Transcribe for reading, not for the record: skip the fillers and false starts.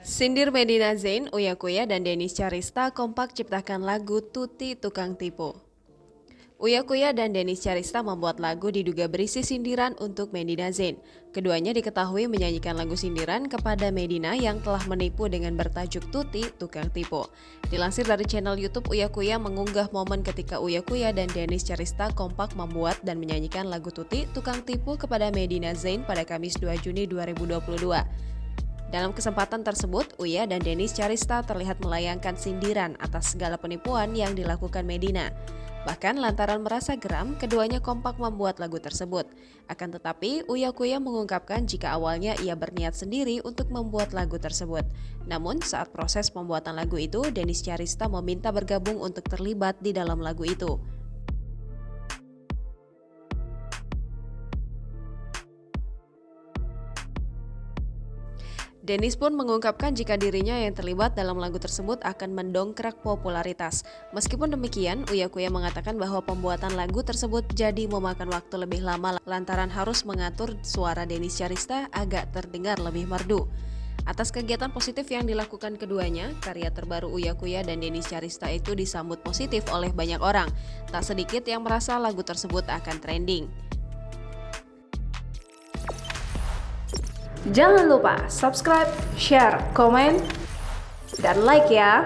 Sindir Medina Zain, Uya Kuya, dan Dennis Charista kompak ciptakan lagu Tuti Tukang Tipu. Uya Kuya dan Dennis Charista membuat lagu diduga berisi sindiran untuk Medina Zain. Keduanya diketahui menyanyikan lagu sindiran kepada Medina yang telah menipu dengan bertajuk Tuti Tukang Tipu. Dilansir dari channel YouTube Uya Kuya mengunggah momen ketika Uya Kuya dan Dennis Charista kompak membuat dan menyanyikan lagu Tuti Tukang Tipu kepada Medina Zain pada Kamis 2 Juni 2022. Dalam kesempatan tersebut, Uya dan Dennis Charista terlihat melayangkan sindiran atas segala penipuan yang dilakukan Medina. Bahkan lantaran merasa geram, keduanya kompak membuat lagu tersebut. Akan tetapi, Uya Kuya mengungkapkan jika awalnya ia berniat sendiri untuk membuat lagu tersebut. Namun, saat proses pembuatan lagu itu, Dennis Charista meminta bergabung untuk terlibat di dalam lagu itu. Dennis pun mengungkapkan jika dirinya yang terlibat dalam lagu tersebut akan mendongkrak popularitas. Meskipun demikian, Uya Kuya mengatakan bahwa pembuatan lagu tersebut jadi memakan waktu lebih lama lantaran harus mengatur suara Dennis Charista agak terdengar lebih merdu. Atas kegiatan positif yang dilakukan keduanya, karya terbaru Uya Kuya dan Dennis Charista itu disambut positif oleh banyak orang. Tak sedikit yang merasa lagu tersebut akan trending. Jangan lupa subscribe, share, komen, dan like ya.